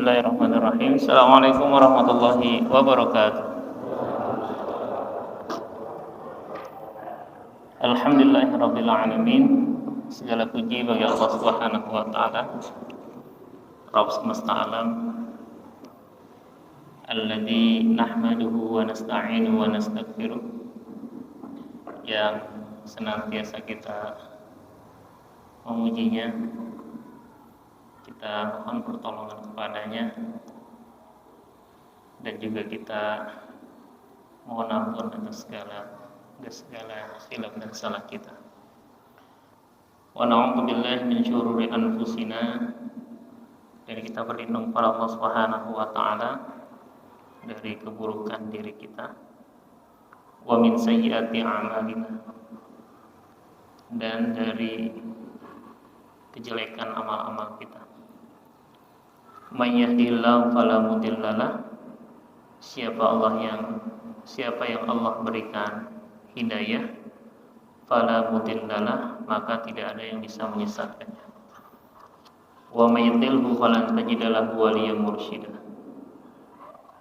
Bismillahirrahmanirrahim. Assalamualaikum warahmatullahi wabarakatuh. Alhamdulillahirabbil alamin. Segala puji bagi Allah Subhanahu wa taala, Rabb semesta alam, alladzi nahmaduhu wa nasta'inuhu wa nastaghfiruh, yang senantiasa kita memujinya, kita mohon pertolongan kepadanya, dan juga kita mohon ampun atas segala khilaf dan salah kita. Wa na'udzu billahi min syururi anfusina, dan kita berlindung pada Allah Subhanahu wa taala dari keburukan diri kita. Wa min sayyiati a'malina, dan dari kejelekan amal-amal kita. May yahdihillahu fala mudhillalah, siapa yang Allah berikan hidayah, fala mudhillalah, maka tidak ada yang bisa menyesatkannya. Wa may yudlilhu falan tajid lahu waliyyan mursyida,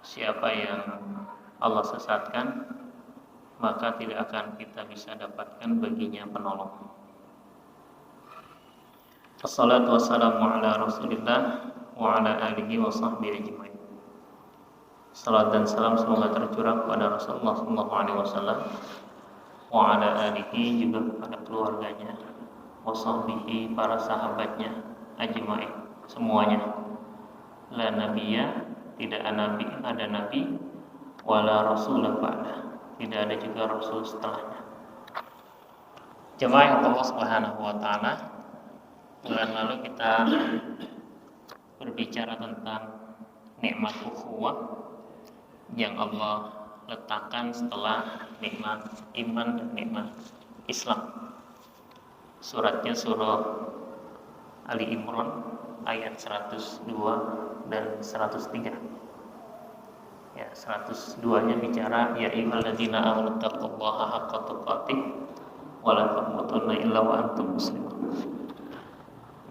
siapa yang Allah sesatkan, maka tidak akan kita bisa dapatkan baginya penolong. Wassalatu wassalamu ala Rasulillah wa ala alihi wa sahbihi ajma'in. Salat dan salam semoga tercurah kepada Rasulullah sallallahu alaihi wasallam wa ala alihi, juga kepada keluarganya, wa sahbihi, para sahabatnya, ajma'in, semuanya. La nabiyya, tidak ada nabi, wala rasulah ba'da, tidak ada juga rasul setelahnya. Jemaah Allah Subhanahu wa taala, bulan lalu kita berbicara tentang nikmat ukhuwah yang Allah letakkan setelah nikmat iman dan nikmat Islam. Suratnya surah Ali Imran ayat 102 dan 103. Ya, 102-nya bicara ya ayyuhalladzina amanu taqullaha haqqa tuqatih wa la tamutunna illa wa antum muslimun.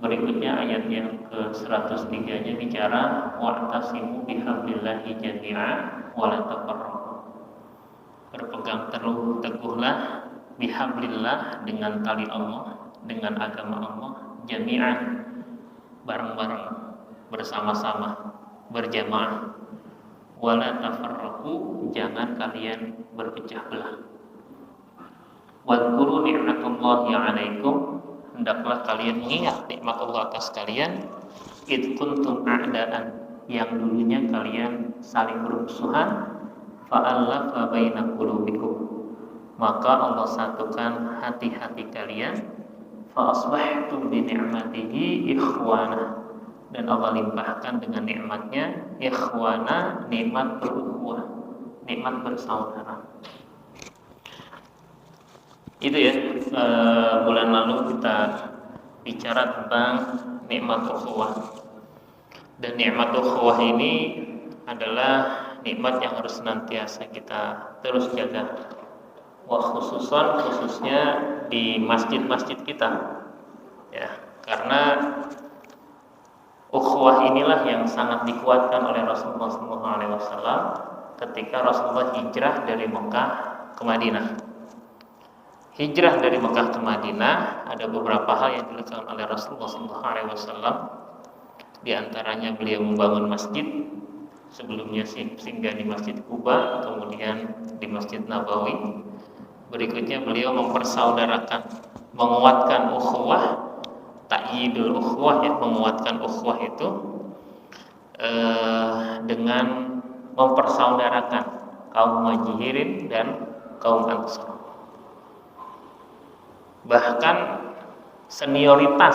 Berikutnya ayat yang ke-103-nya bicara wa'tasimu bihablillahi jami'a wa la tafarraqu. Berpegang teguhlah bihablillah, dengan tali Allah, dengan agama Allah, jami'an, bareng-bareng, bersama-sama, berjamaah. Wa la tafarraqu, jangan kalian berpecah belah. Wadhkuru ni'matallahi 'alaikum, hendaklah kalian mengingat nikmat Allah atas kalian. Id kuntum a'daan, yang dulunya kalian saling bermusuhan. Fa'allafa baina qulubikum, maka Allah satukan hati-hati kalian. Fa'asbahtum bi ni'matihi ikhwana, dan Allah limpahkan dengan nikmatnya ikhwana, nikmat berukhuwah, nikmat bersaudara. Itu ya, bulan lalu kita bicara tentang nikmat ukhuwah. Dan nikmat ukhuwah ini adalah nikmat yang harus senantiasa kita terus jaga. Khususnya di masjid-masjid kita. Ya, karena ukhuwah inilah yang sangat dikuatkan oleh Rasulullah SAW ketika Rasulullah hijrah dari Mekah ke Madinah. Hijrah dari Mekah ke Madinah, ada beberapa hal yang dilakukan oleh Rasulullah SAW. Di antaranya beliau membangun masjid. Sebelumnya singgah di Masjid Quba, kemudian di Masjid Nabawi. Berikutnya beliau mempersaudarakan, menguatkan ukhuwah, ta'yidul ukhuwah, ya, menguatkan ukhuwah itu dengan mempersaudarakan kaum Muhajirin dan kaum Ansar. Bahkan senioritas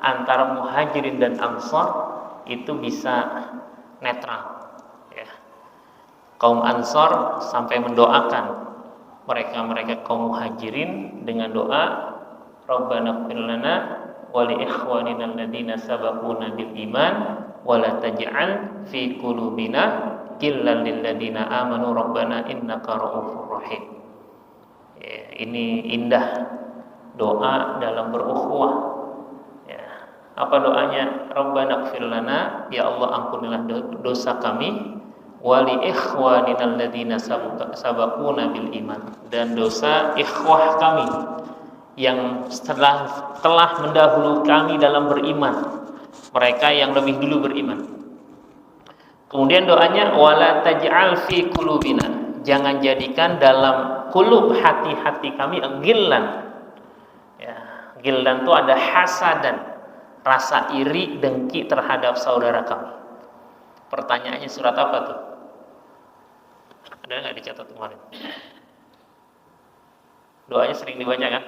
antara Muhajirin dan Ansar itu bisa netral. Ya. Kaum Ansar sampai mendoakan mereka kaum Muhajirin dengan doa Rabbana ighfir lana wa li ikhwanina alladziina sabaquna bil iman wa la taj'al fi qulubina ghillan lil ladziina amanu rabbana innaka ra'ufur rahim. Ya, ini indah doa dalam berukhuwah. Ya, Apa doanya? Rabbana ighfir lana, ya Allah ampunilah dosa kami, wali ikhwaninal ladzina sabaquna bil iman, dan dosa ikhwah kami yang telah mendahului kami dalam beriman, mereka yang lebih dulu beriman. Kemudian doanya wala taj'al fi qulubina, jangan jadikan dalam qulub hati-hati kami ghillan. Ya, ghillan itu ada hasadan, rasa iri, dengki terhadap saudara kami. Pertanyaannya surat apa tuh? Ada nggak dicatat kemarin? Doanya sering dibaca kan?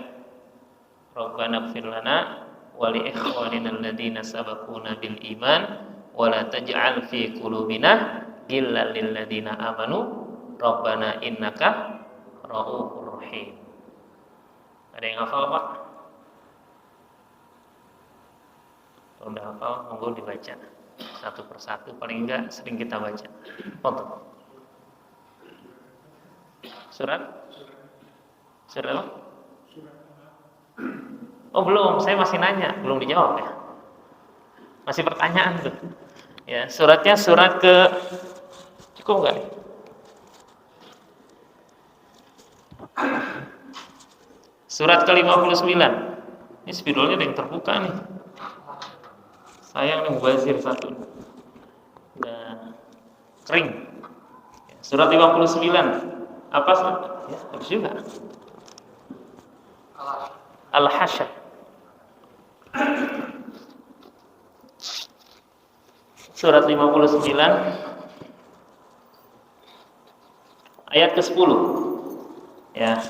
Rabbana ighfir lana wa li ikhwanina alladziina sabaquna bil iman wa la taj'al fi qulubina ghillan lil ladziina amanu rabbana innaka ra'ufur rahim. Ada yang hafal Pak? Kalau udah hafal, monggo dibaca satu persatu, paling enggak sering kita baca. Foto. Surat apa? Oh belum, saya masih nanya, belum dijawab ya. Masih pertanyaan tuh. Ya, suratnya surat ke cukup enggak nih? Surat ke-59. Ini spidolnya ada yang terbuka nih. Sayang nih mubazir satu. Udah kering. Surat 59. Apa surat? Ya, habis juga. Al-Hasyr. Surat 59 ayat ke-10. Ya.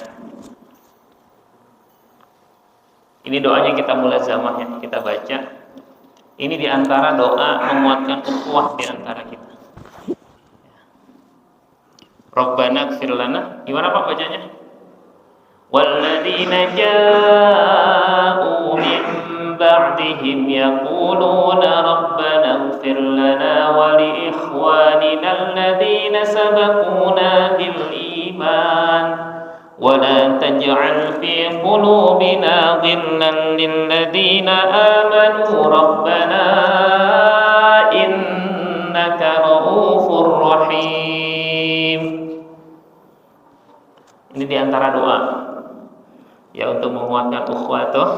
Ini doanya kita mulazamah ya, kita baca. Ini diantara doa menguatkan ukhuwah diantara kita. Rabbana ighfir lana. Gimana Pak bacanya? Walladzina ja'u min ba'dihim yaquluna rabbana ighfir lana wa li ikhwanina alladzina sabaquna bil iman wa la taj'al fi qulubina ghillan lil ladzina amanu rabbana innaka ra'ufur rahim. Ini diantara doa ya untuk menguatkan ukhuwah tuh.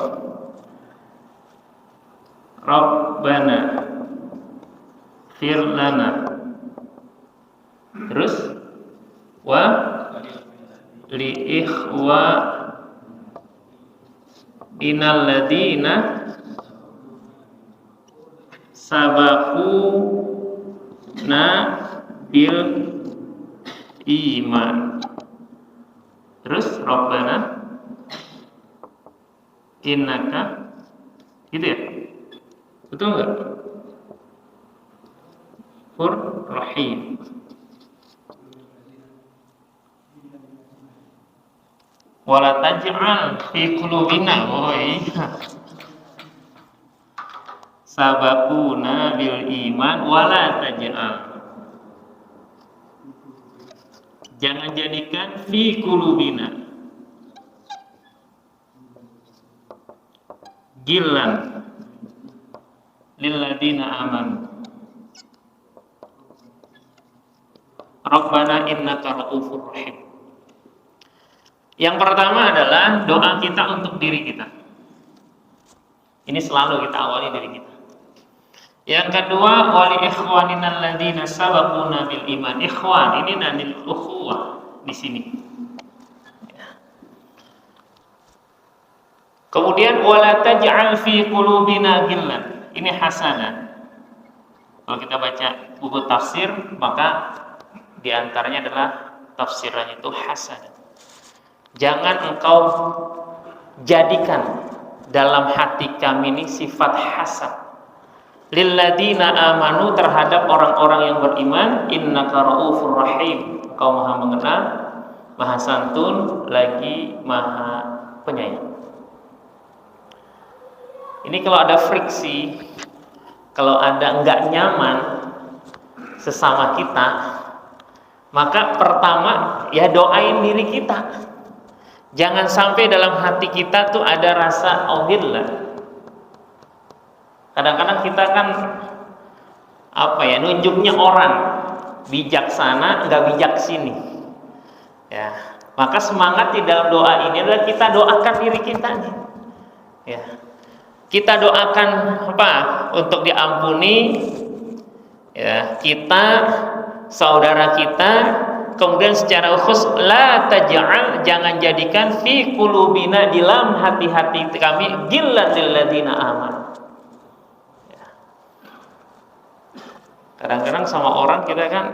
Rabbana firlana, terus wa li ikhwa inal ladina sabaquna bil iman. Terus Rabbana innaka, gitu ya? Betul enggak? Rahim. Wala taj'al fi qulubina, oh iya, sabaquna bil iman wala taj'al, jangan jadikan fi qulubina gillan lilladzina amanu Rabbana innaka ra'ufur rahim. Yang pertama adalah doa kita untuk diri kita. Ini selalu kita awali diri kita. Yang kedua, wali ikhwaninal ladzina sabaquna bil iman. Ikhwan ini dalil ukhuwah di sini. Kemudian wala taj'al fi qulubina ghillan. Ini hasanah. Kalau kita baca buku tafsir, maka di antaranya adalah tafsirannya itu hasanah. Jangan engkau jadikan dalam hati kami ini sifat hasad lilladzina amanu, terhadap orang-orang yang beriman, innaka ra'ufur rahim, engkau maha mengenal, maha santun, lagi maha penyayang. Ini kalau ada friksi, kalau ada enggak nyaman sesama kita, maka pertama ya doain diri kita. Jangan sampai dalam hati kita tuh ada rasa ghillah, Kadang-kadang kita kan nunjuknya orang bijaksana, nggak bijak sini. Ya, maka semangat di dalam doa ini adalah kita doakan diri kita nih. Ya, kita doakan untuk diampuni. Ya, kita, saudara kita, kemudian secara khusus la taj'al, jangan jadikan fi qulubina, di dalam hati-hati kami, ghillatil ladzina amanu. Ya. Kadang-kadang sama orang kita kan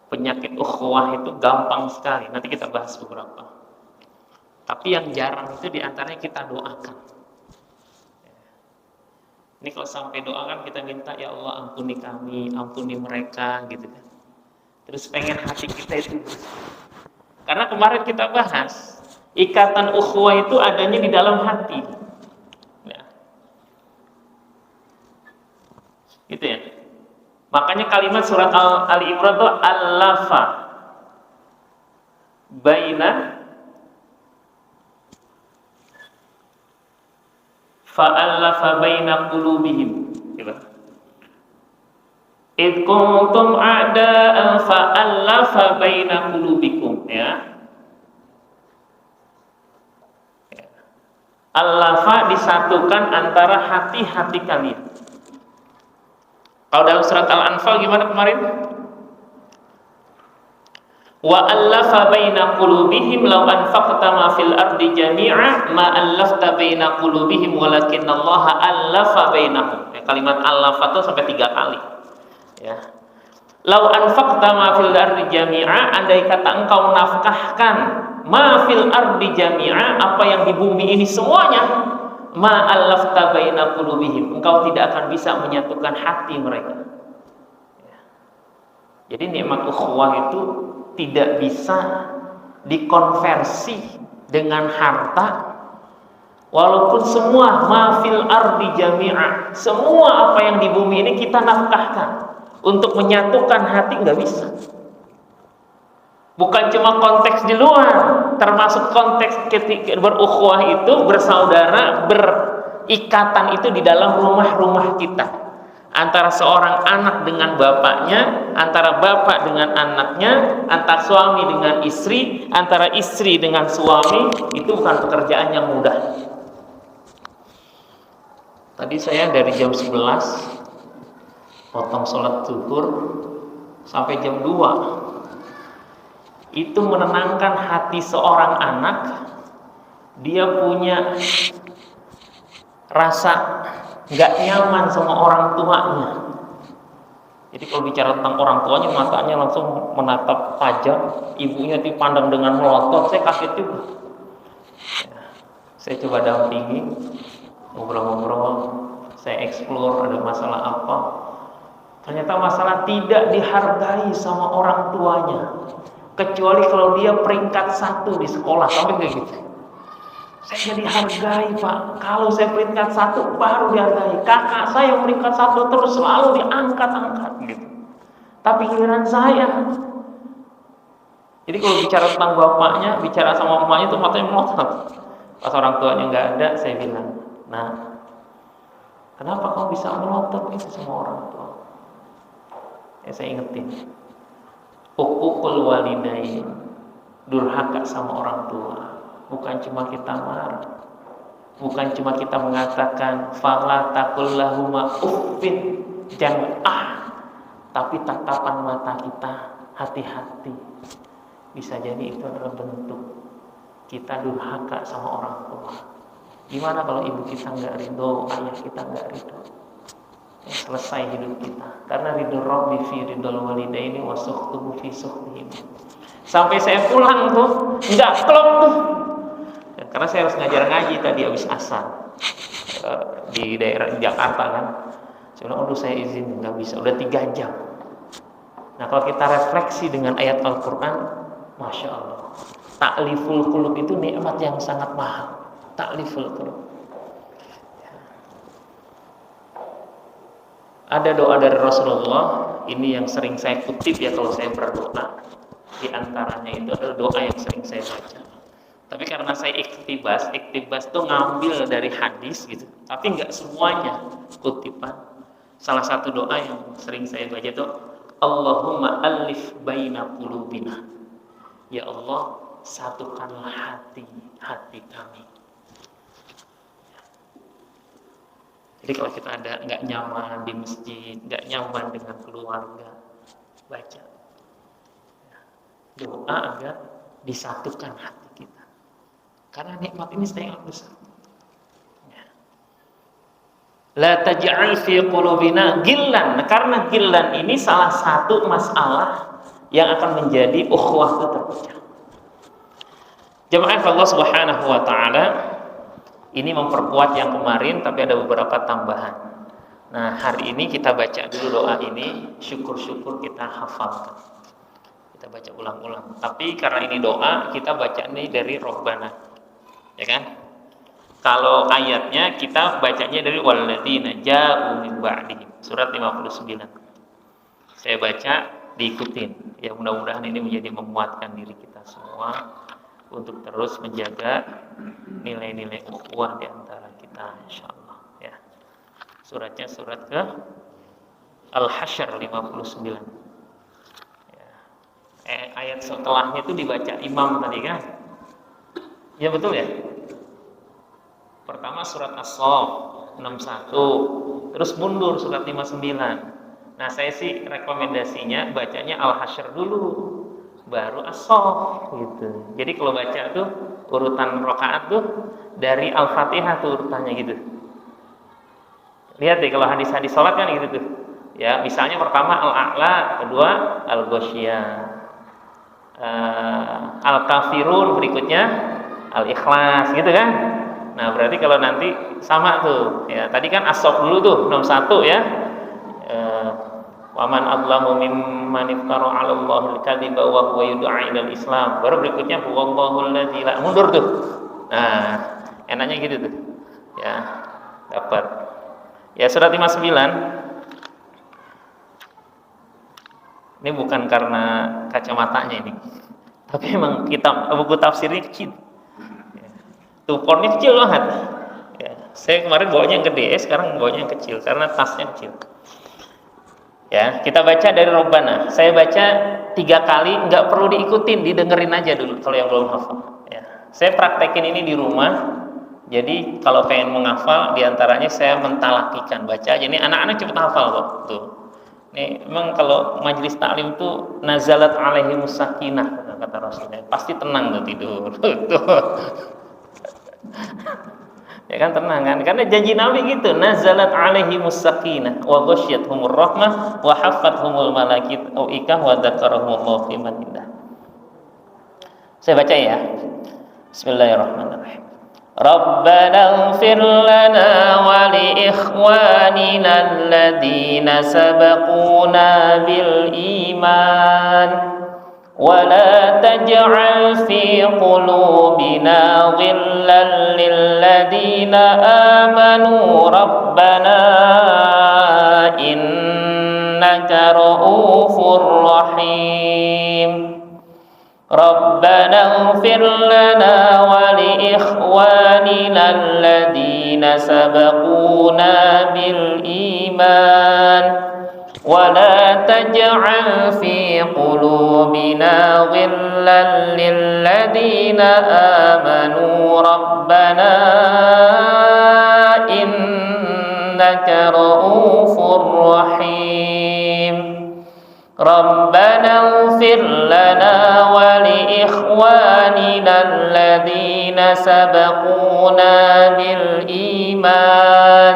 penyakit ukhuwah itu gampang sekali. Nanti kita bahas beberapa. Tapi yang jarang itu diantaranya kita doakan. Ini kalau sampai doakan kita minta, ya Allah ampuni kami, ampuni mereka, gitu kan. Terus pengen hati kita itu bersih. Karena kemarin kita bahas ikatan ukhuwah itu adanya di dalam hati. Ya. Gitu ya. Makanya kalimat surat Ali Imran itu allafa baina fa'allafa baina qulubihim. Gitu. Id kuntum a'da'an fa'allafa baina qulubikum, ya. Allafa disatukan antara hati-hati kalian. Kalau dalam surat Al-Anfal gimana kemarin? Wa allafa baina qulubihim law anfaqta ma fil ardi jami'a ma allafta baina qulubihim walakinallaha allafa bainahum. Ya, kalimat allafa itu sampai 3 kali. Ya. Law anfaqta ma fil ardi jami'a, andai kata engkau menafkahkan ma fil ardi jami'a, apa yang di bumi ini semuanya, ma allafta baina qulubihim, engkau tidak akan bisa menyatukan hati mereka. Ya. Jadi nikmat ukhuwah itu tidak bisa dikonversi dengan harta, walaupun semua ma fil ardi jami'a, semua apa yang di bumi ini kita nafkahkan, untuk menyatukan hati nggak bisa. Bukan cuma konteks di luar, termasuk konteks ketika berukhuwah itu, bersaudara, berikatan itu di dalam rumah-rumah kita. Antara seorang anak dengan bapaknya, antara bapak dengan anaknya, antara suami dengan istri, antara istri dengan suami, itu bukan pekerjaan yang mudah. Tadi saya dari jam 11 potong sholat zuhur sampai jam 2. Itu menenangkan hati seorang anak. Dia punya rasa nggak nyaman sama orang tuanya. Jadi kalau bicara tentang orang tuanya, matanya langsung menatap tajam, ibunya dipandang dengan melotot. Saya kaget juga. Ya, saya coba dampingi, ngobrol-ngobrol, saya explore ada masalah apa. Ternyata masalah tidak dihargai sama orang tuanya, kecuali kalau dia peringkat 1 di sekolah, sampai kayak gitu. Saya nggak dihargai, Pak. Kalau saya peringkat 1 baru dihargai. Kakak saya yang peringkat 1 terus selalu diangkat-angkat gitu. Tapi giliran saya. Jadi kalau bicara tentang bapaknya, bicara sama mamanya itu matanya melotot. Pas orang tuanya nggak ada, saya bilang, nah, kenapa kamu bisa melotot itu sama orang tua? Ya, saya ingetin, uququl walidain, durhaka sama orang tua. Bukan cuma kita marah, bukan cuma kita mengatakan fala taqul lahuma uffin, jangan tapi tatapan mata kita, hati-hati. Bisa jadi itu adalah bentuk kita durhaka sama orang tua. Gimana kalau ibu kita nggak ridho, ayah kita nggak ridho? Ya, selesai hidup kita. Karena ridho Rabbi fi ridhol walidaini wa sukhtuhu fi sukhtihim. Sampai saya pulang tuh nggak klop tuh. Ya, karena saya harus ngajar ngaji tadi habis asar di daerah Jakarta kan. Saya bilang, aduh saya izin nggak bisa, udah 3 jam. Nah kalau kita refleksi dengan ayat Al-Quran, Masya Allah, ta'liful qulub itu nikmat yang sangat mahal. Ta'liful qulub. Ada doa dari Rasulullah, ini yang sering saya kutip ya kalau saya berdoa. Di antaranya itu adalah doa yang sering saya baca. Tapi karena saya iktibas tuh ngambil dari hadis gitu, tapi nggak semuanya kutipan. Salah satu doa yang sering saya baca tuh, Allahumma alif baina qulubina. Ya Allah, satukanlah hati kami. Jadi kalau kita ada nggak nyaman di masjid, nggak nyaman dengan keluarga, baca doa agar disatukan hati kita. Karena nikmat ini sangat besar. La taj'al fi qulubina ghillan. Karena ghillan ini salah satu masalah yang akan menjadi ukhuwah itu terpecah. Jemaah Allah Subhanahu wa taala, ini memperkuat yang kemarin tapi ada beberapa tambahan. Nah, hari ini kita baca dulu doa ini, syukur-syukur kita hafalkan. Kita baca ulang-ulang. Tapi karena ini doa, kita baca ini dari Rabbana. Ya kan? Kalau ayatnya kita bacanya dari walladzina ja'u min ba'dihim, surat 59. Saya baca, diikutin. Ya mudah-mudahan ini menjadi menguatkan diri kita semua untuk terus menjaga nilai-nilai ukhuwah di antara kita, insyaallah ya. Suratnya surat ke Al-Hasyr 59. Ya. Ayat setelahnya itu dibaca imam tadi kan? Ya betul ya? Pertama surat As-Saff 61, terus mundur surat 59. Nah, saya sih rekomendasinya bacanya Al-Hasyr dulu, baru As-Saff gitu. Jadi kalau baca tuh urutan rakaat tuh dari Al-Fatihah tuh urutannya gitu. Lihat deh kalau hadis-hadis salat kan gitu tuh. Ya, misalnya pertama Al-A'la, kedua Al-Ghasyiyah. Al-Kafirun berikutnya Al-Ikhlas gitu kan. Nah, berarti kalau nanti sama tuh. Ya, tadi kan As-Saff dulu tuh, nomor 1 ya. Wa man adlamu mimman iftara 'ala Allahil kadhiba wa huwa yud'a ilal Islam. Baru berikutnya huwallahu allazi la mundur tuh. Nah, enaknya gitu tuh. Ya, dapat. Ya, surat 59. Ini bukan karena kacamatanya ini. Tapi emang kitab buku tafsirnya kecil. Tuh fontnya kecil banget. Ya, saya kemarin bawanya yang gede, sekarang bawanya yang kecil karena tasnya kecil. Ya, kita baca dari Rabbana. Saya baca 3 kali, nggak perlu diikutin, didengerin aja dulu kalau yang belum hafal. Ya, saya praktekin ini di rumah. Jadi kalau pengen menghafal, diantaranya saya mentalakikan baca aja. Ini anak-anak cepet hafal kok. Tuh. Nih, memang kalau majelis taklim itu nazalat alaihimus sakinah kata Rasulullah. Pasti tenang tuh tidur. Ya kan tenang kan, karena janji Nabi gitu, nazalat alaihimus sakinah wa ghasyiyatuhumur rahmah wa haffathumul malaikatu wa dzakarahumullahu fi man indah. Saya baca ya. Bismillahirrahmanirrahim. Rabbana ighfir lana wa li ikhwanina alladhina sabaquna bil iman ولا تجعل في قلوبنا غلا للذين آمنوا ربنا إنك رؤوف رحيم ربنا اغفر لنا ولإخواننا الذين سبقونا بالإيمان ولا تجعل في قلوبنا غلا للذين آمنوا ربنا إنك رؤوف رحيم ربنا اغفر لنا ولإخواننا الذين سبقونا بالإيمان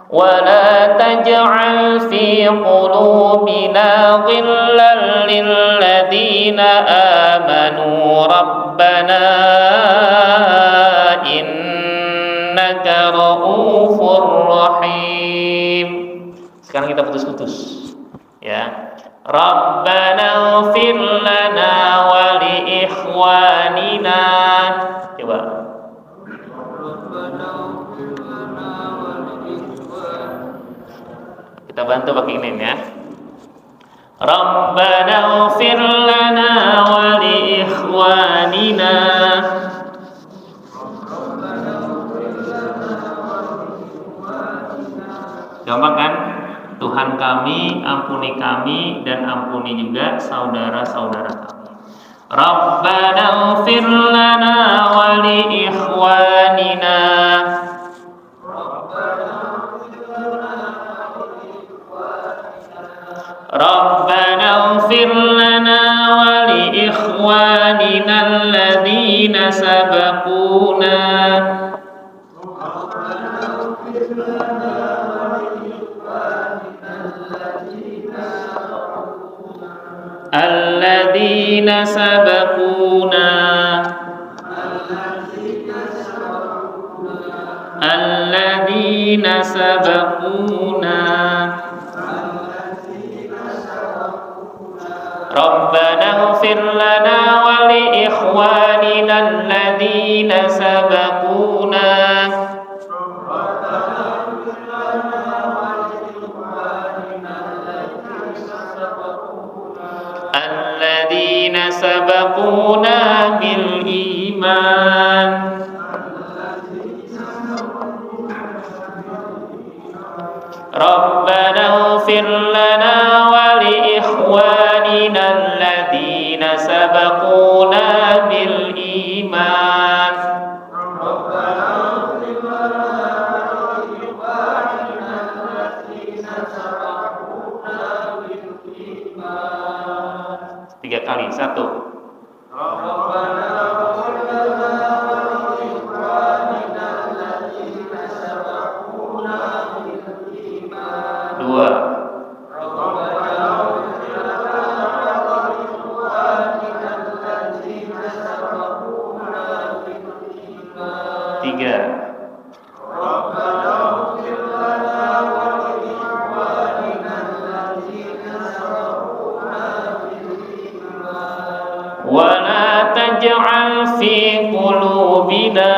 ولا تجعل في قلوبنا غلا للذين آمنوا ربنا إنك رؤوف رحيم. Sekarang kita putus-putus ya. Rabbana ighfir lana wa li ikhwanina. Coba. Kita bantu pakai ini ya. Rabbana ighfir lana wa li ikhwanina. Gampang kan? Tuhan kami, ampuni kami dan ampuni juga saudara-saudara kami. Rabbana ighfir lana wa li ikhwanina. Rabbana ighfir lana wa li ikhwanina alladhina sabaquna. Alladzina sabaquna Alladzina sabaquna Rabbana ighfir lana wa li ikhwanina alladzina sabaquna alladzina sabaquna bil iman. Rabbana ighfir lana wa li ikhwanina alladzina sabaquna bil iman. Tiga kali, satu. Dua. Tiga. Wa la taj'al fi qulubina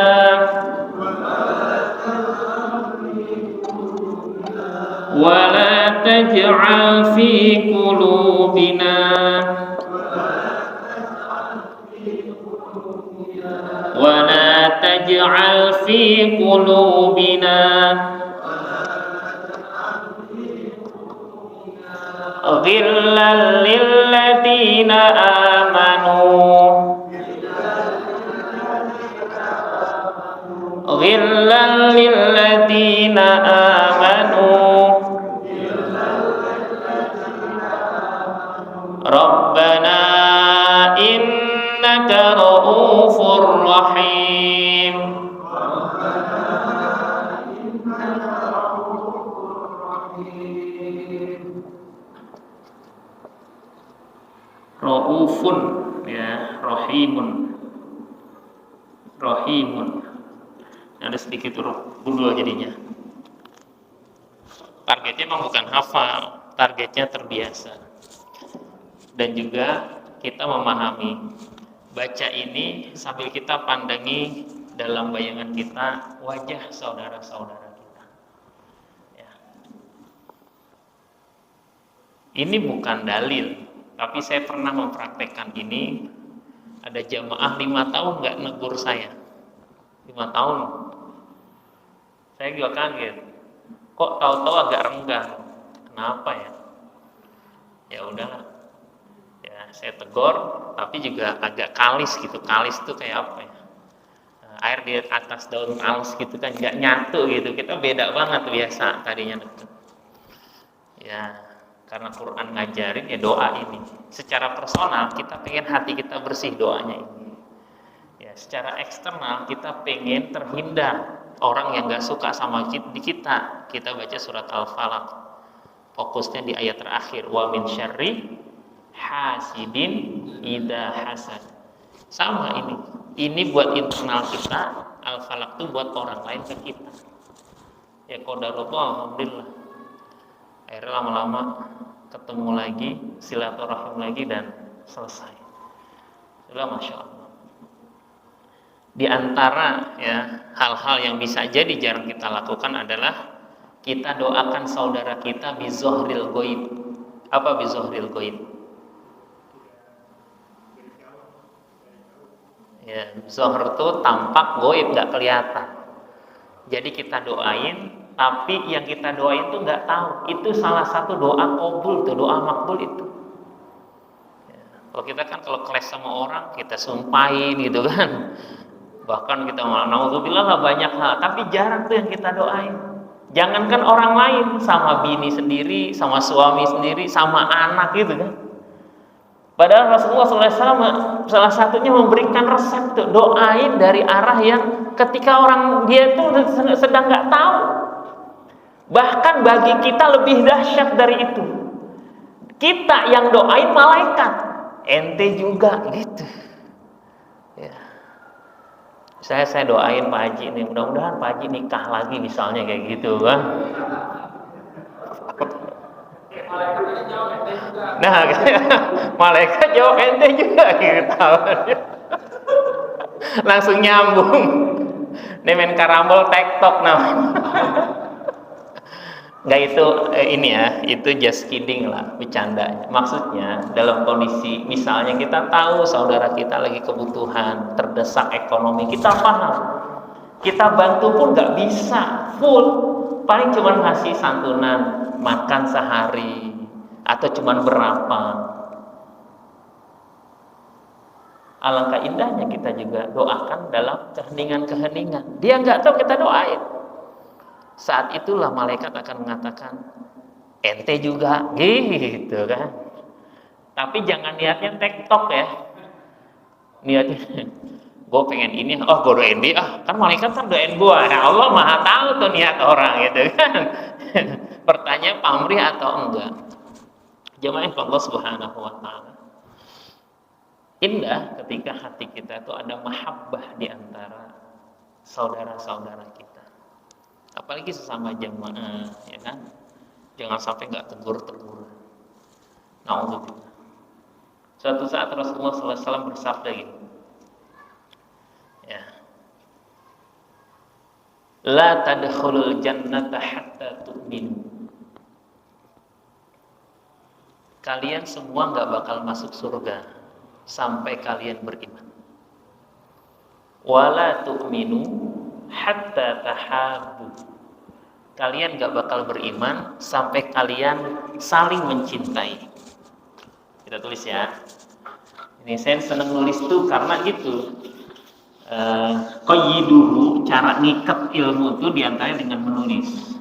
ولا تجعل في قلوبنا ولا تجعل في قلوبنا غلا للذين آمنوا غلا للذين آمنوا Rabbana innaka ra'ufur rahim. Ra'ufun ya, rahimun. Rahimun. Ada sedikit gundul jadinya. Targetnya memang bukan hafal, targetnya terbiasa. Dan juga kita memahami baca ini sambil kita pandangi dalam bayangan kita wajah saudara-saudara kita ya. Ini bukan dalil, tapi saya pernah mempraktekkan ini. Ada jamaah 5 tahun nggak negur saya, 5 tahun. Saya juga kaget, kok tahu-tahu agak renggang. Kenapa ya? Ya udahlah, saya tegur, tapi juga agak kalis gitu. Kalis itu kayak apa ya? Air di atas daun kalis gitu kan, nggak nyatu gitu. Kita beda banget biasa tadinya deket. Ya, karena Quran ngajarin ya doa ini. Secara personal kita pengen hati kita bersih doanya ini. Ya, secara eksternal kita pengen terhindar orang yang nggak suka sama kita. Kita baca surat Al-Falaq. Fokusnya di ayat terakhir. Wa min syarri hasidin idza hasad. Sama ini. Ini buat internal kita, Al-Falaq itu buat orang lain ke kita. Ya qadarullah, alhamdulillah. Akhirnya lama-lama ketemu lagi, silaturahim lagi dan selesai. Sudah Masya Allah. Di antara ya hal-hal yang bisa jadi jarang kita lakukan adalah kita doakan saudara kita bizohril goib. Apa bizohril goib? Ya, zohr itu tampak, goib nggak kelihatan. Jadi kita doain tapi yang kita doain itu nggak tahu. Itu salah satu doa qabul tuh, doa makbul itu. Kalau kita kan kalau keles sama orang kita sumpahin gitu kan, bahkan kita naudzubillah lah banyak hal, tapi jarang tuh yang kita doain. Jangankan orang lain, sama bini sendiri, sama suami sendiri, sama anak gitu kan. Padahal Rasulullah SAW salah satunya memberikan resep tuh, doain dari arah yang ketika orang dia tuh sedang nggak tahu. Bahkan bagi kita lebih dahsyat dari itu. Kita yang doain malaikat, ente juga gitu. Ya. Saya doain Pak Haji ini, mudah-mudahan Pak Haji nikah lagi misalnya kayak gitu kan. Nah, malaikat jawab ente juga gitu. Langsung nyambung. Ini main karambol tektok namanya. Nggak itu ini ya, itu just kidding lah, bercanda. Maksudnya dalam kondisi misalnya kita tahu saudara kita lagi kebutuhan, terdesak ekonomi, kita paham. Kita bantu pun nggak bisa full, paling cuma ngasih santunan makan sehari atau cuma berapa. Alangkah indahnya kita juga doakan dalam keheningan-keheningan. Dia nggak tahu kita doain. Saat itulah malaikat akan mengatakan ente juga gitu kan. Tapi jangan niatnya tektok ya. Niatnya gue pengen ini, oh gue doain dia, kan malaikat kan doain gue. Nah Allah maha tahu tuh niat orang gitu kan. Pertanyaan pamrih atau enggak. Jemaah Allah Subhanahu wa taala. Indah ketika hati kita itu ada mahabbah di antara saudara-saudara kita. Apalagi sesama jamaah, ya kan? Jangan sampai nggak tegur-tegur. Nauzubillah. Suatu saat Rasulullah SAW bersabda gitu. Ya. La tadkhulul jannata hatta tu'minu. Kalian semua nggak bakal masuk surga sampai kalian beriman. Wala tu'minu hatta tahabbu. Kalian gak bakal beriman sampai kalian saling mencintai. Kita tulis ya. Ini saya senang nulis tuh karena itu qayyiduhu, cara ngikat ilmu itu diantaranya dengan menulis.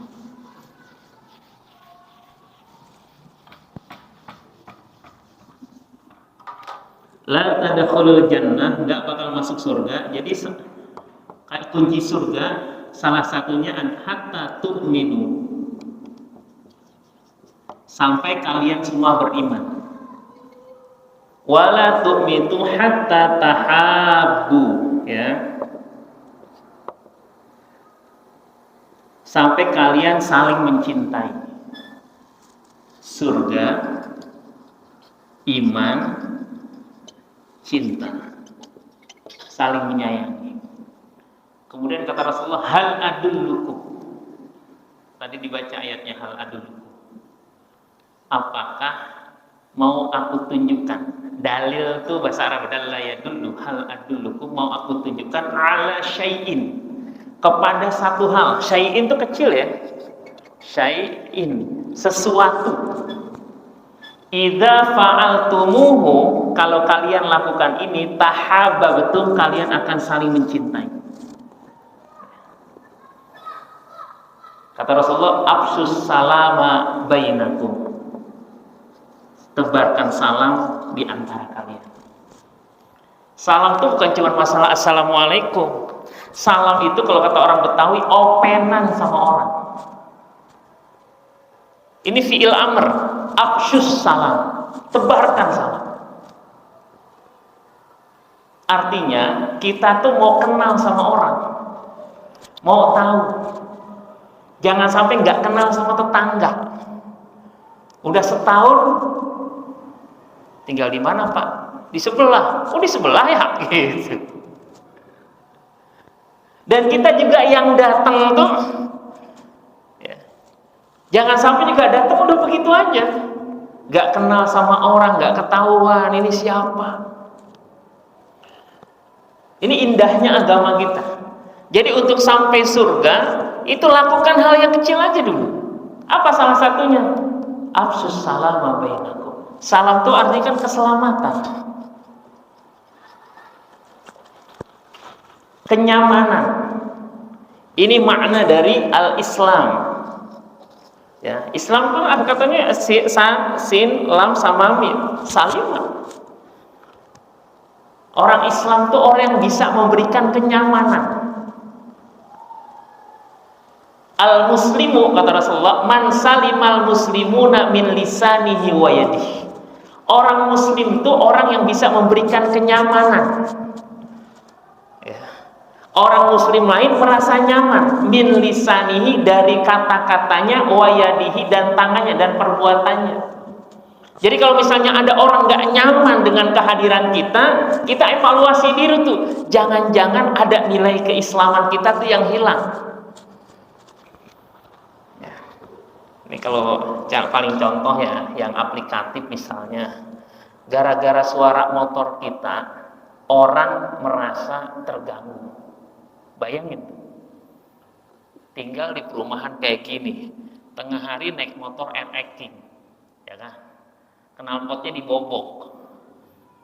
La tadkhulul jannah, enggak bakal masuk surga. Jadi kunci surga salah satunya hatta tu'minu, sampai kalian semua beriman. Wala tu'minu hatta tahabbu, ya. Sampai kalian saling mencintai. Surga, iman, cinta, saling menyayangi. Kemudian kata Rasulullah, hal adullukum. Tadi dibaca ayatnya hal adullukum. Apakah mau aku tunjukkan? Dalil itu bahasa Arab, dalla yadullu, hal adullukum, mau aku tunjukkan ala syai'in, kepada satu hal. Syai'in itu kecil ya. Syai'in, sesuatu. Idza fa'altumuhu, kalau kalian lakukan ini, tahabbtum, kalian akan saling mencintai. Kata Rasulullah, afsus salama bainakum. Tebarkan salam di antara kalian. Salam itu bukan cuma masalah assalamualaikum. Salam itu kalau kata orang Betawi, openan sama orang. Ini fi'il amr, afsus salam, tebarkan salam. Artinya kita tuh mau kenal sama orang, mau tahu. Jangan sampai nggak kenal sama tetangga. Udah setahun, tinggal di mana Pak? Di sebelah. Oh di sebelah ya, gitu. Dan kita juga yang datang tuh, ya, jangan sampai juga datang udah begitu aja, nggak kenal sama orang, nggak ketahuan ini siapa. Ini indahnya agama kita. Jadi untuk sampai surga itu lakukan hal yang kecil aja dulu. Apa salah satunya? Afsus salama bainakum. Salam itu artinya kan keselamatan, kenyamanan. Ini makna dari al-Islam. Ya, Islam itu ada katanya sin, lam sama mim, salimah. Orang Islam itu orang yang bisa memberikan kenyamanan. Al-muslimu, kata Rasulullah, man salimal muslimuna min lisanihi wa yadihi. Orang muslim itu orang yang bisa memberikan kenyamanan. Ya. Orang muslim lain merasa nyaman min lisanihi, dari kata-katanya, wa yadihi, dan tangannya dan perbuatannya. Jadi kalau misalnya ada orang gak nyaman dengan kehadiran kita evaluasi diri tuh. Jangan-jangan ada nilai keislaman kita tuh yang hilang. Ini kalau paling contoh ya, yang aplikatif misalnya, gara-gara suara motor kita, orang merasa terganggu. Bayangin, tinggal di perumahan kayak gini, tengah hari naik motor acting, ya kan? Knalpotnya dibobok,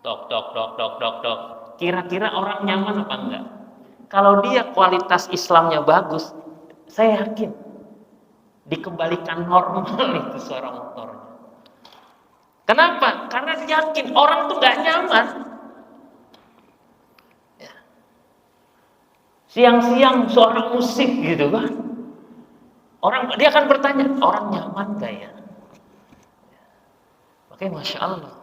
dok, dok, dok, dok, dok, dok. Kira-kira orang nyaman apa enggak? Kalau dia kualitas Islamnya bagus, saya yakin dikembalikan normal itu suara motornya. Kenapa? Karena dia yakin orang tuh gak nyaman. Ya. Siang-siang suara musik gitu kan, dia akan bertanya, orang nyaman gak ya? Makanya Masya Allah,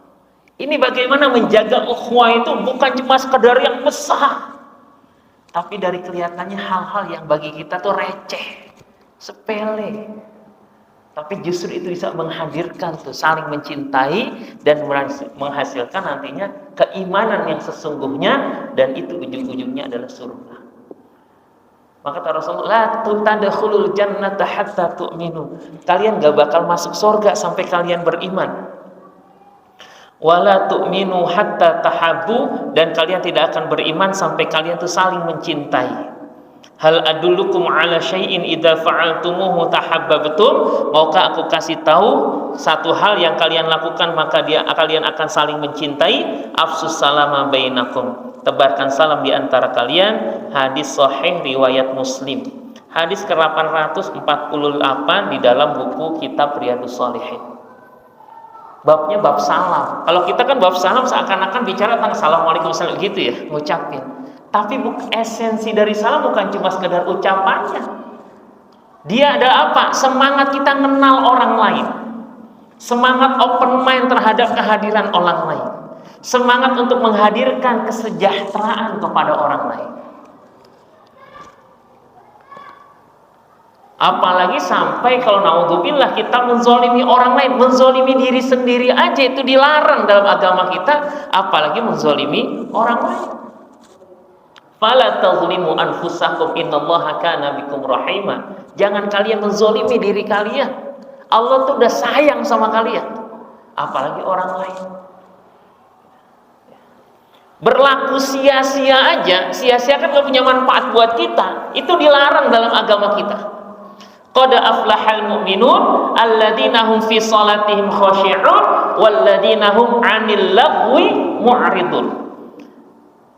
ini bagaimana menjaga ukhuwah itu bukan cuma sekedar yang besar, tapi dari kelihatannya hal-hal yang bagi kita tuh receh, sepele, tapi justru itu bisa menghadirkan tuh saling mencintai dan menghasilkan nantinya keimanan yang sesungguhnya, dan itu ujung-ujungnya adalah surga. Maka kata Rasulullah, la tadkhulul jannata hatta tu'minu. Kalian gak bakal masuk surga sampai kalian beriman. Wala tu'minu hatta tahabbu, dan kalian tidak akan beriman sampai kalian tuh saling mencintai. Hal adullukum ala syai'in idza fa'altumuhu tahabbabtum. Maukah aku kasih tahu satu hal yang kalian lakukan maka kalian akan saling mencintai? Afsus salama bainakum. Tebarkan salam di antara kalian. Hadis sahih riwayat Muslim. Hadis ke-848 di dalam buku kitab Riyadhus Shalihin. Babnya bab salam. Kalau kita kan bab salam seakan-akan bicara tentang assalamualaikum gitu ya, ngucapin. Tapi esensi dari salam bukan cuma sekedar ucapannya. Dia ada apa? Semangat kita kenal orang lain. Semangat open mind terhadap kehadiran orang lain. Semangat untuk menghadirkan kesejahteraan kepada orang lain. Apalagi sampai kalau naudzubillah kita menzolimi orang lain, menzolimi diri sendiri aja itu dilarang dalam agama kita, apalagi menzolimi orang lain. Fala tazlimu anfusakum innallaha kana bikum rahima. Jangan kalian menzolimi diri kalian. Allah tuh udah sayang sama kalian, apalagi orang lain. Berlaku sia-sia aja, sia-sia kan gak punya manfaat buat kita, itu dilarang dalam agama kita. Qad aflahal mu'minun alladzina hum fi shalatihim khashi'un walladzina hum 'anil lagwi mu'ridun.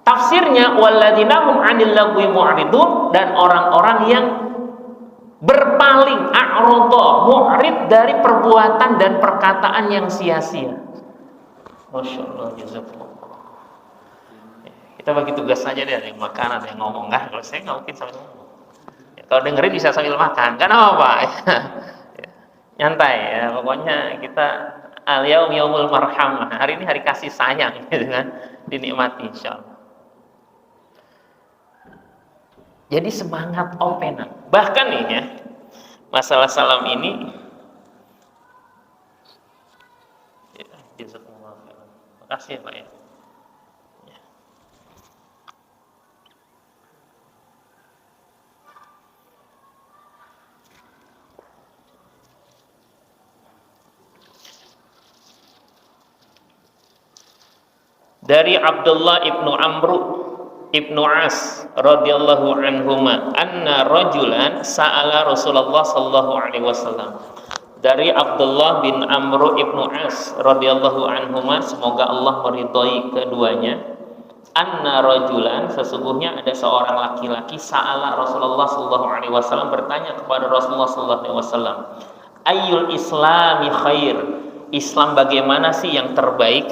Tafsirnya walladzina hum 'anil lagwi mu'ridun, dan orang-orang yang berpaling a'rada mu'rid dari perbuatan dan perkataan yang sia-sia. Masyaallah, jazakallah. Kita bagi tugas saja deh, ada yang makan, ada yang ngomong kan. Kalau saya nggak mungkin sambil ngomong. Kalau dengerin bisa sambil makan, kan apa? Nyantai ya, pokoknya kita al-yaum yaumul marhamah. Hari ini hari kasih sayang, gitu kan? Dinikmati insyaallah. Jadi semangat openan. Bahkan nih ya, masalah salam ini, makasih ya Pak ya. Dari Abdullah ibnu Amr Ibnu As radhiyallahu anhuma anna rajulan sa'ala Rasulullah sallallahu alaihi wasallam. Dari Abdullah bin Amr ibnu As radhiyallahu anhuma, semoga Allah meridhai keduanya, anna rajulan, sesungguhnya ada seorang laki-laki, sa'ala Rasulullah sallallahu alaihi wasallam, bertanya kepada Rasulullah sallallahu alaihi wasallam, ayyul islami khair, Islam bagaimana sih yang terbaik?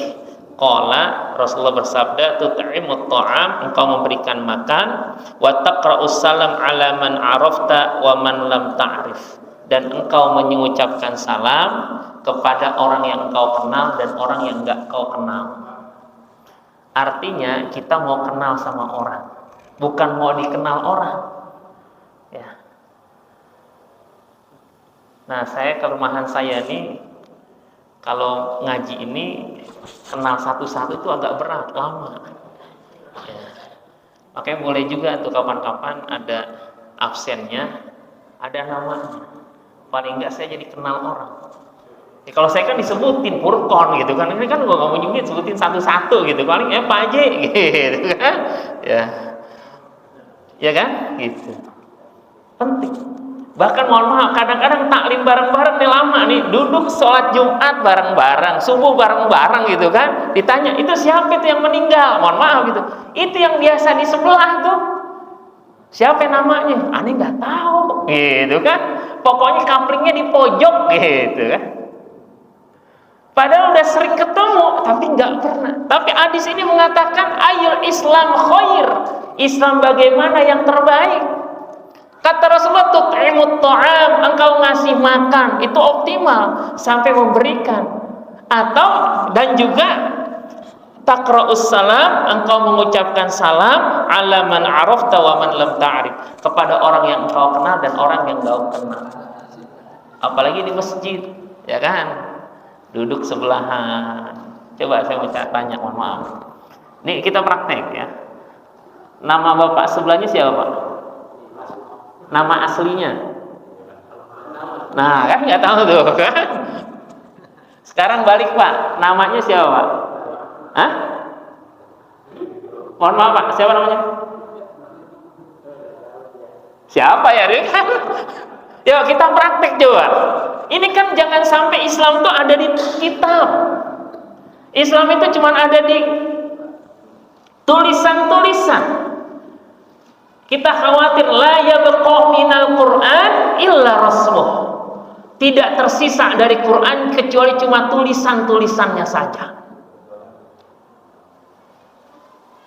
Qala, Rasulullah bersabda, tut'imut ta'am, engkau memberikan makan, wa taqra'us salam ala man arafta wa man lam ta'rif, dan engkau mengucapkan salam kepada orang yang engkau kenal dan orang yang enggak kau kenal. Artinya kita mau kenal sama orang, bukan mau dikenal orang. Ya. Nah, saya ke rumahan saya nih, kalau ngaji ini kenal satu-satu itu agak berat, lama. Ya. Makanya boleh juga tuh kapan-kapan ada absennya, ada namanya. Paling enggak saya jadi kenal orang. Ya, kalau saya kan disebutin Furqon gitu kan, ini kan gua nggak mau nyebut, sebutin satu-satu gitu, paling Pak J gitu kan, ya kan, gitu. Penting. Bahkan mohon maaf, kadang-kadang taklim bareng-bareng nih lama nih, duduk sholat Jumat bareng-bareng, subuh bareng-bareng gitu kan, ditanya itu siapa itu yang meninggal, mohon maaf gitu, itu yang biasa di sebelah tuh, siapa namanya, aneh nggak tahu, gitu kan, pokoknya kamplingnya di pojok gitu kan. Padahal udah sering ketemu, tapi nggak pernah. Tapi hadis ini mengatakan ayul Islam khair, Islam bagaimana yang terbaik. Kata Rasulullah, tut'imut ta'am, engkau ngasih makan, itu optimal sampai memberikan. Atau dan juga taqra'us salam, engkau mengucapkan salam ala man arafta wa man lam ta'rif, kepada orang yang engkau kenal dan orang yang engkau kenal. Apalagi di masjid, ya kan? Duduk sebelahan. Coba saya mau tanya, mohon maaf. Nih kita praktek ya. Nama bapak sebelahnya siapa, Pak? Nama aslinya? Nah, kan nggak tahu tuh kan? Sekarang balik, Pak. Namanya siapa, Pak? Hah? Mohon maaf, Pak. Siapa namanya? Siapa ya, dia kan? Yuk kita praktek coba. Ini kan jangan sampai Islam itu ada di kitab. Islam itu cuma ada di tulisan-tulisan. Kita khawatir la yabqa minal Qur'an illa rasmuh. Tidak tersisa dari Quran kecuali cuma tulisan-tulisannya saja.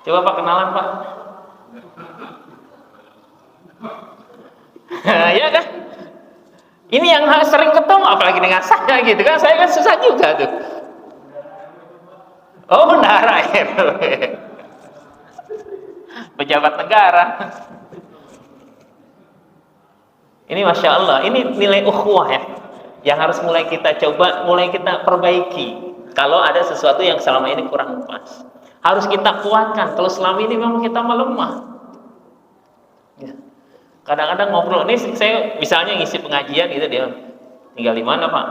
Coba Pak kenalan, Pak. Ya kan? Ini yang sering ketemu, apalagi dengan saya gitu kan, saya kan susah juga tuh. Oh, bendahara ya, pejabat negara. Ini Masya Allah, ini nilai ukhuwah ya, yang harus mulai kita coba, mulai kita perbaiki. Kalau ada sesuatu yang selama ini kurang pas, harus kita kuatkan. Kalau selama ini memang kita melemah. Ya. Kadang-kadang ngobrol, ini saya misalnya ngisi pengajian gitu, dia tinggal di mana Pak?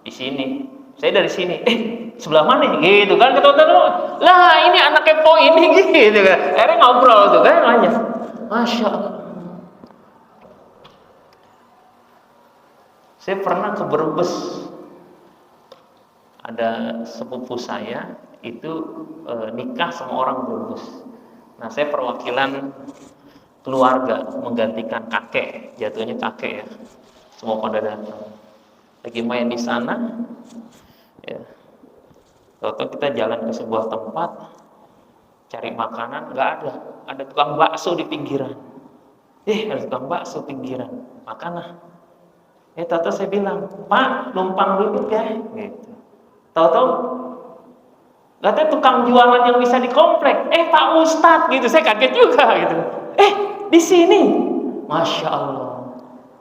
Di sini. Saya dari sini. Sebelah mana? Gitu kan, ketemu-ketemu. Lah ini anak kepo ini gitu kan. Akhirnya ngobrol tuh kan, nanya. Masya Allah. Saya pernah ke Brebes. Ada sepupu saya itu nikah sama orang Brebes. Nah, saya perwakilan keluarga menggantikan kakek, jatuhnya kakek ya, semua pada datang. Lagi main di sana, ya. Tahu-tahu kita jalan ke sebuah tempat, cari makanan, nggak ada. Ada tukang bakso di pinggiran. Ada tukang bakso pinggiran, makanlah. Tahu-tahu saya bilang, Pak, numpang dulu ya. Gitu. Tahu-tahu, katanya tukang jualan yang bisa di komplek. Pak Ustadz, gitu. Saya kaget juga, gitu. Di sini, Masya Allah.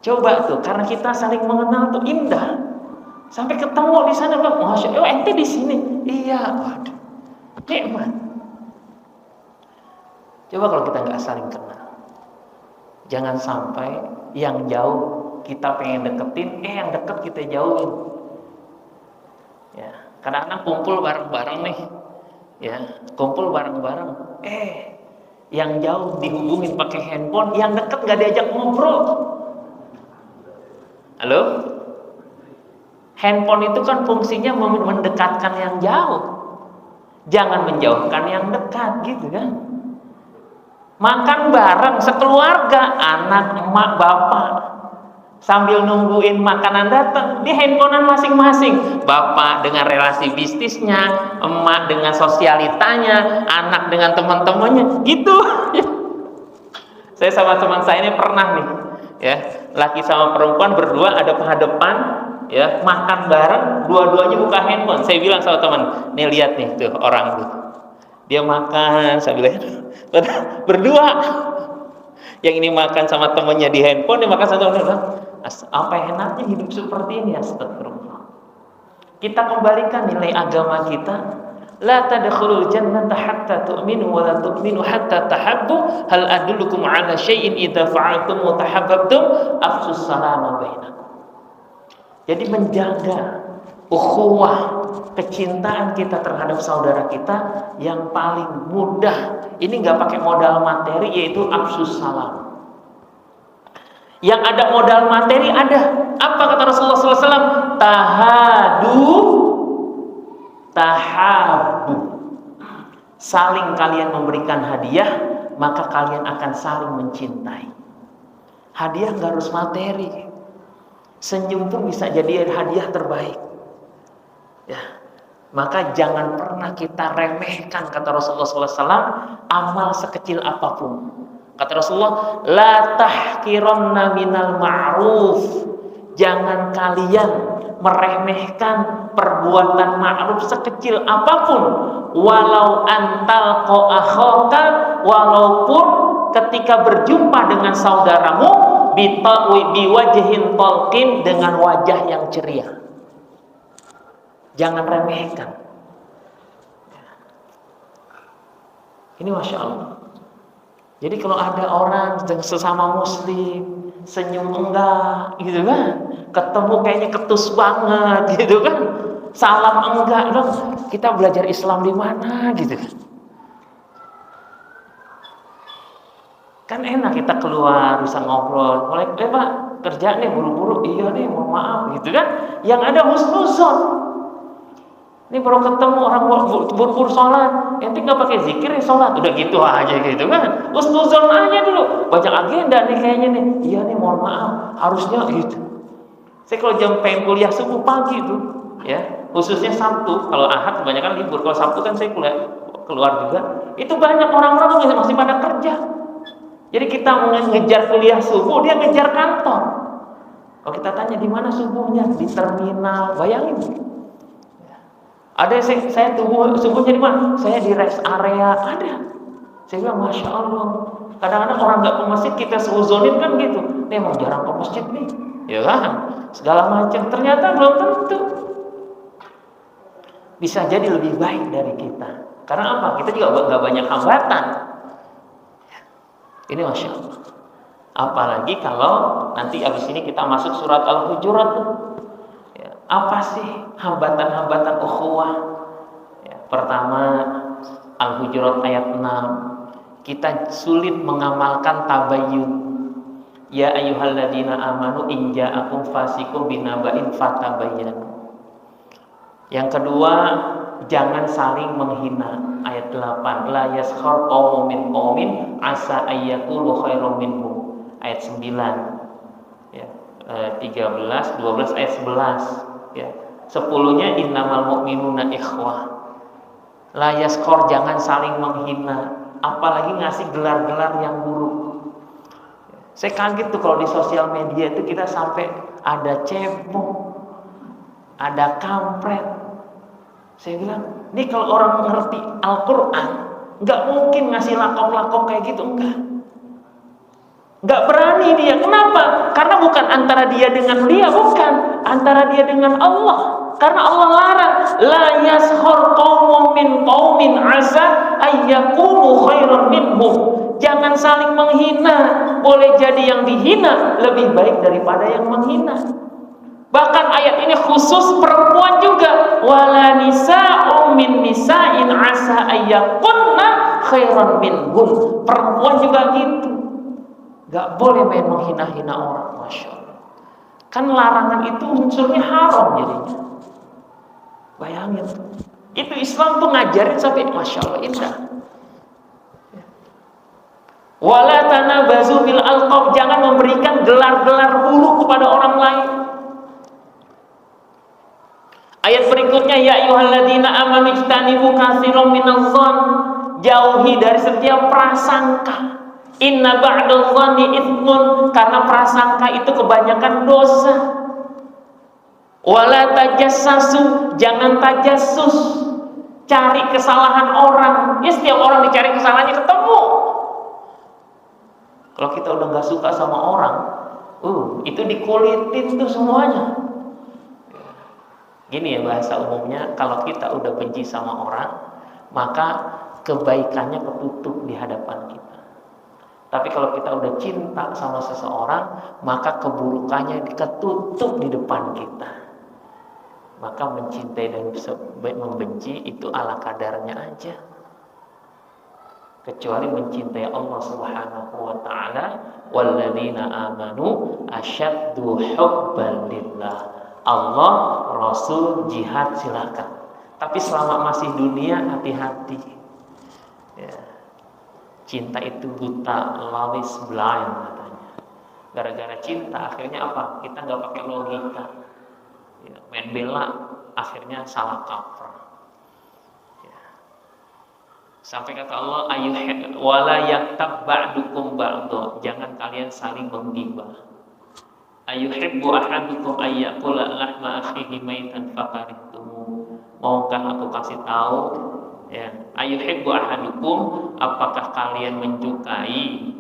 Coba tuh, karena kita saling mengenal tuh indah. Sampai ketemu di sana, Bang. Masya Allah, ente di sini. Iya, waduh, nikmat. Coba kalau kita nggak saling kenal, jangan sampai yang jauh kita pengen deketin, yang deket kita jauhin. Ya, kadang-kadang kumpul bareng-bareng nih, ya, kumpul bareng-bareng. Yang jauh dihubungin pakai handphone, yang dekat nggak diajak ngobrol. Halo? Handphone itu kan fungsinya mendekatkan yang jauh, jangan menjauhkan yang dekat, gitu kan? Makan bareng sekeluarga, anak, emak, bapak, sambil nungguin makanan datang, di handphonean masing-masing. Bapak dengan relasi bisnisnya, emak dengan sosialitanya, anak dengan teman-temannya, gitu. Saya sama teman saya ini pernah nih, ya, laki sama perempuan berdua ada hadapan, ya, makan bareng, dua-duanya buka handphone. Saya bilang sama teman, nih lihat nih tuh orang tuh, dia makan sambil berdua. Yang ini makan sama temannya di handphone, dia makan sama temannya. Apa enaknya hidup seperti ini? Astagfirullah. Kita kembalikan nilai agama kita. La tadkhulul jannata hatta tu'minu wa la tu'minu hatta tahabbu. Hal adullukum ala syai'in idza fa'altum wa tahabbtum afsus salama bainakum. Jadi menjaga ukhuwah, kecintaan kita terhadap saudara kita yang paling mudah. Ini nggak pakai modal materi, yaitu afsus salam. Yang ada modal materi ada. Apa kata Rasulullah SAW? Tahabu. Saling kalian memberikan hadiah, maka kalian akan saling mencintai. Hadiah nggak harus materi. Senyum pun bisa jadi hadiah terbaik. Ya, maka jangan pernah kita remehkan, kata Rasulullah SAW, amal sekecil apapun. Kata Rasulullah, la tahkiranna minal ma'ruf. Jangan kalian meremehkan perbuatan ma'ruf sekecil apapun. Walau antal akhaka, walaupun ketika berjumpa dengan saudaramu biwajhin talqin, dengan wajah yang ceria. Jangan remehkan. Ini Masya Allah. Jadi kalau ada orang sesama muslim senyum enggak, gitu kan? Ketemu kayaknya ketus banget, gitu kan? Salam enggak, dong. Kita belajar Islam di mana, gitu kan? Kan enak kita keluar bisa ngobrol. Mulai, Pak, kerja nih buru-buru. Iya nih, mohon maaf, gitu kan? Yang ada husnuzon. Ini baru ketemu orang buru-buru sholat, ente nggak pakai zikir ya sholat, udah gitu aja gitu kan? Husnuzon aja dulu, banyak agenda nih kayaknya nih. Iya nih, mohon maaf, harusnya gitu. Saya kalau jam pengen kuliah subuh pagi tuh, ya, khususnya Sabtu. Kalau Ahad kebanyakan libur, kalau Sabtu kan saya keluar juga. Itu banyak orang-orang masih pada kerja. Jadi kita mengejar kuliah subuh, dia ngejar kantor. Kalau kita tanya di mana subuhnya, di terminal, bayangin. Ada yang saya subuhnya di mana? Saya di rest area, ada. Saya bilang Masya Allah. Kadang-kadang orang nggak ke masjid kita seuzonin kan gitu. Nih mau jarang ke masjid nih, ya kan? Segala macam. Ternyata belum tentu. Bisa jadi lebih baik dari kita. Karena apa? Kita juga nggak banyak hambatan. Ini Masya Allah. Apalagi kalau nanti abis ini kita masuk surat Al-Hujurat tuh. Apa sih hambatan-hambatan ukhuwah? Ya, pertama, Al-Hujurat ayat 6. Kita sulit mengamalkan tabayyun. Ya ayyuhalladzina amanu in ja'akum fasiqun binaba'in fatabayyanu. Yang kedua, jangan saling menghina. Ayat 8. La yaskhar qaumun min qaumin asa ayyakulu khairum minhum. Ayat 9. Ya, 13, 12 ayat 11. Ya, 10-nya innamal mu'minuna ikhwah. La yaskor, jangan saling menghina, apalagi ngasih gelar-gelar yang buruk. Saya kaget tuh kalau di sosial media itu kita sampai ada cebong, ada kampret. Saya bilang, ini kalau orang ngerti Al-Quran, nggak mungkin ngasih lakok-lakok kayak gitu, enggak. Nggak berani dia. Kenapa? Karena bukan antara dia dengan dia, bukan. Antara dia dengan Allah. Karena Allah larang, la yaskhar qaumun min qaumin asa ayyakunu khairan minhum. Jangan saling menghina. Boleh jadi yang dihina lebih baik daripada yang menghina. Bahkan ayat ini khusus perempuan juga. Wala nisa'un min nisa'in asa ayyakunna khairan minhun. Perempuan juga gitu. Gak boleh main menghina-hina orang. Masya Allah. Kan larangan itu unsurnya haram jadinya. Bayangin. Itu Islam tuh ngajarin sampai Masya Allah indah. Wala tanabazu bil alqab. Jangan memberikan gelar-gelar buruk kepada orang lain. Ayat berikutnya, ya ayyuhalladzina amanu ijtanibu katsiran minadh-dhann. Jauhi dari setiap prasangka. Inna ba'dadh-dhanni itsmun, karena prasangka itu kebanyakan dosa. Wala tajassasu, jangan tajassus, cari kesalahan orang. Ya setiap orang dicari kesalahannya ketemu. Kalau kita udah nggak suka sama orang, itu dikulitin tuh semuanya. Gini ya bahasa umumnya, kalau kita udah benci sama orang, maka kebaikannya ketutup di hadapan kita. Tapi kalau kita udah cinta sama seseorang, maka keburukannya diketutup di depan kita. Maka mencintai dan membenci itu ala kadarnya aja. Kecuali mencintai Allah Subhanahu wa taala, walladzina amanu asyaddu hubban lillah. Allah, Rasul, jihad silakan. Tapi selama masih dunia hati-hati. Ya. Cinta itu buta, love is blind katanya. Gara-gara cinta akhirnya apa? Kita nggak pakai logika. Ya, main bela akhirnya salah kaprah. Ya. Sampai kata Allah, wala yaktab ba'dukum ba'dha. Jangan kalian saling menggibah. Ayuhibbu ahadukum ayyakula lahma akhihi maitan fakarihtumu. Maukah aku kasih tahu ya, ayuhibbu ahadukum, apakah kalian menyukai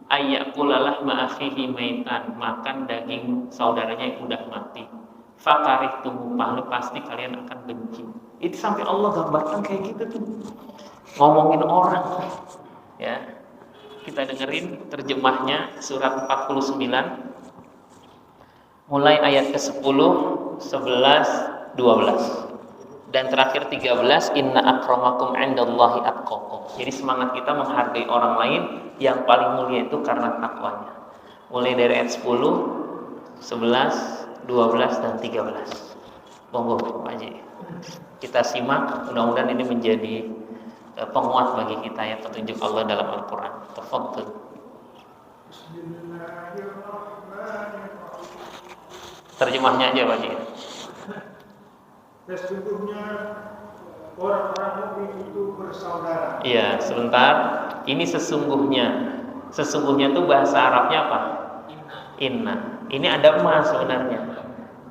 ayyakula lahma akhihi maitan, makan daging saudaranya yang udah mati. Fakarihtumu, pasti kalian akan benci. Itu sampai Allah gambarkan kayak gitu tuh. Ngomongin orang. Ya. Kita dengerin terjemahnya surat 49 mulai ayat ke-10, 11, 12 dan terakhir 13, inna akramakum indallahi atqakum. Jadi semangat kita menghargai orang lain, yang paling mulia itu karena takwanya. Mulai dari ayat 10, 11, 12 dan 13. Monggo Pak Haji. Kita simak, mudah-mudahan ini menjadi penguat bagi kita ya, petunjuk Allah dalam Al-Qur'an. Tafadhol. Terjemahnya aja Pak Haji. Sesungguhnya orang-orang mukmin itu bersaudara. Iya, sebentar. Ini sesungguhnya. Sesungguhnya itu bahasa Arabnya apa? Inna. Ini ada ma sebenarnya.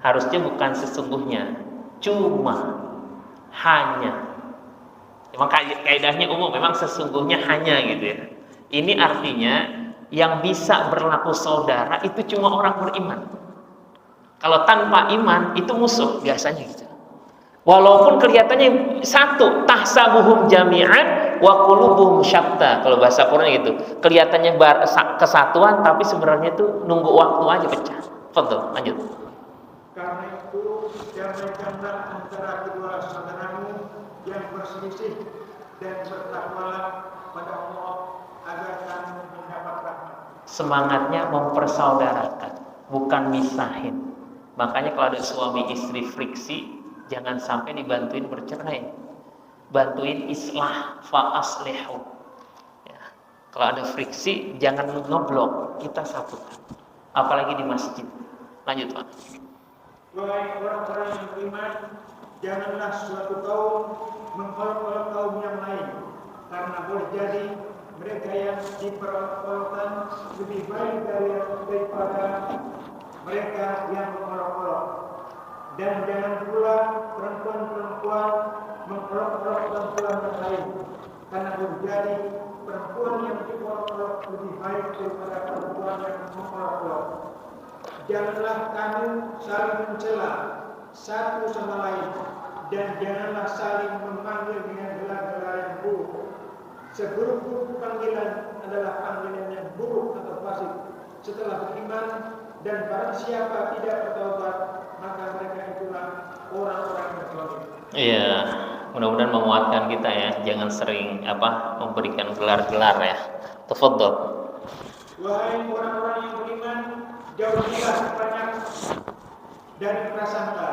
Harusnya bukan sesungguhnya, cuma, hanya. Memang kaidahnya umum, memang sesungguhnya hanya gitu ya. Ini artinya yang bisa berlaku saudara itu cuma orang beriman. Kalau tanpa iman itu musuh biasanya gitu. Walaupun kelihatannya satu, tahsabuhum jami'an wa qulubuhum syatta. Kalau bahasa Quran gitu. Kelihatannya kesatuan tapi sebenarnya itu nunggu waktu aja pecah. Fadhol, lanjut. Karena itu damaikanlah antara kedua saudaramu yang berselisih dan bertakwalah pada Allah agar kamu mendapat rahmat. Semangatnya mempersaudarakan, bukan misahin. Makanya kalau ada suami istri friksi, jangan sampai dibantuin bercerai. Bantuin islah, fa aslihu. Ya. Kalau ada friksi, jangan ngeblok, kita satukan. Apalagi di masjid. Lanjut Pak. Wahai orang-orang yang beriman, janganlah suatu kaum mengolok-olok kaum yang lain, karena boleh jadi mereka yang diperolok-olokkan lebih baik daripada mereka yang mengolok-olok. Dan jangan pula perempuan-perempuan mengolok-olok perempuan yang lain, karena boleh jadi perempuan yang diolok-olok lebih baik daripada perempuan yang mengolok-olok. Janganlah kamu saling mencela satu sama lain, dan janganlah saling memanggil dengan gelar-gelar yang buruk. Seburuk-buruk panggilan adalah panggilan yang buruk atau fasik. Setelah beriman, Dan barang siapa tidak bertaubat, maka mereka itulah orang-orang yang zalim. Iya, mudah-mudahan menguatkan kita ya, jangan sering memberikan gelar-gelar ya. Tafadhol. Wahai orang-orang yang beriman, jauhilah banyak dari prasangka.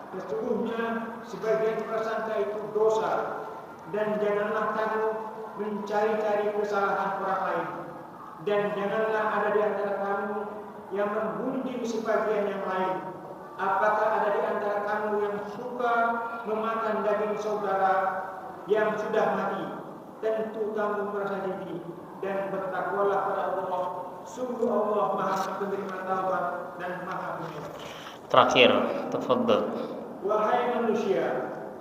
Sesungguhnya sebagian prasangka itu dosa, dan janganlah kamu mencari-cari kesalahan orang lain, dan janganlah ada di antara kamu yang menggunjing sebagian yang lain. Apakah ada di antara kamu yang suka memakan daging saudara yang sudah mati? Tentu kamu merasa jijik, dan bertakwalah pada Allah. Sungguh Allah Maha Penerima Taubat dan Maha Penyayang. Terakhir, tafadhol. Wahai manusia,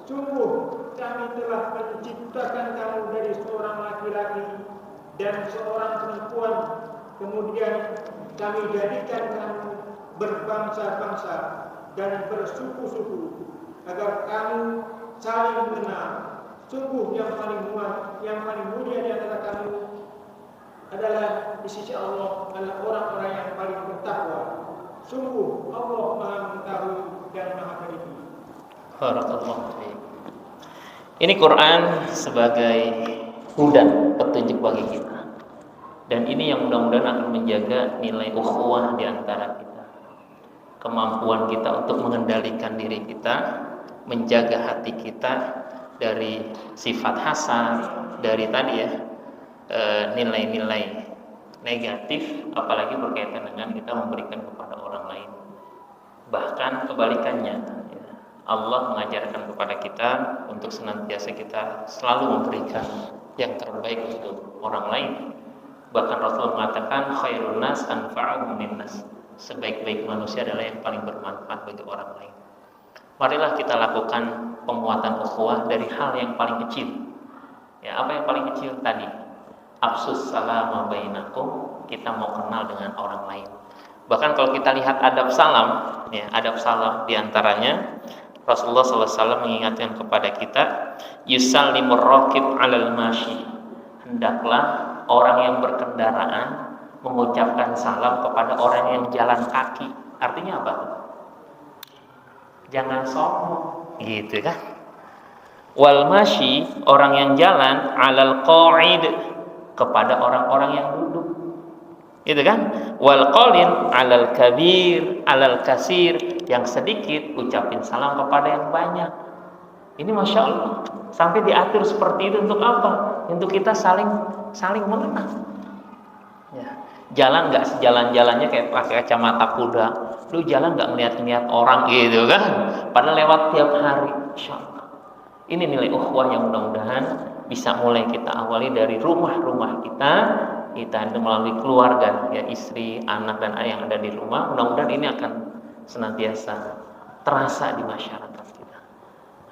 sungguh kami telah menciptakan kamu dari seorang laki-laki dan seorang perempuan. Kemudian kami jadikan kamu berbangsa-bangsa dan bersuku-suku agar kamu saling mengenal. Sungguh yang paling mulia di antara kamu adalah di sisi Allah adalah orang-orang yang paling bertakwa. Sungguh Allah Maha mengetahui dan Maha teliti. Barakallahu fiik. Ini Quran sebagai hudan, petunjuk bagi kita. Dan ini yang mudah-mudahan akan menjaga nilai ukhuwah di antara kita. Kemampuan kita untuk mengendalikan diri kita, menjaga hati kita dari sifat hasad, dari tadi ya nilai-nilai negatif, apalagi berkaitan dengan kita memberikan kepada orang lain. Bahkan kebalikannya, Allah mengajarkan kepada kita untuk senantiasa kita selalu memberikan yang terbaik untuk orang lain. Bahkan Rasulullah mengatakan khairun nas anfa'uhum linnas. Sebaik-baik manusia adalah yang paling bermanfaat bagi orang lain. Marilah kita lakukan penguatan ukhuwah dari hal yang paling kecil. Ya, apa yang paling kecil tadi? Afsus salam bainakum, kita mau kenal dengan orang lain. Bahkan kalau kita lihat adab salam, ya, adab salam diantaranya Rasulullah SAW mengingatkan kepada kita, yusallimur raqib 'alal masyi. Hendaklah orang yang berkendaraan mengucapkan salam kepada orang yang jalan kaki. Artinya apa? Jangan sombong, gitu kan? Wal masyi, orang yang jalan, 'alal qa'id, kepada orang-orang yang duduk. Gitu kan? Wal qalil 'alal kabir, 'alal kasir, yang sedikit ucapin salam kepada yang banyak. Ini Masya Allah, sampai diatur seperti itu untuk apa? Untuk kita saling mengenal. Ya. Jalan nggak sejalan-jalannya kayak pakai kacamata kuda. Lu jalan nggak ngeliat-ngeliat orang gitu kan? Padahal lewat tiap hari. Masya Allah. Ini nilai ukhuwah yang mudah-mudahan bisa mulai kita awali dari rumah-rumah kita melalui keluarga, ya, istri, anak dan ayah yang ada di rumah. Mudah-mudahan ini akan senantiasa terasa di masyarakat kita.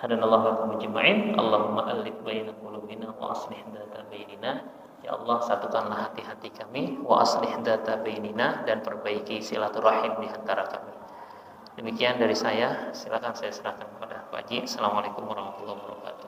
Hadanallahu wa iyyakum ajma'in. Allahumma alif baina qulubina wa aslih dzata bainina. Ya Allah, satukanlah hati-hati kami, wa aslih dzata bainina, dan perbaiki silaturahim di antara kami. Demikian dari saya. Silakan saya serahkan kepada Pak Haji. Assalamualaikum warahmatullahi wabarakatuh.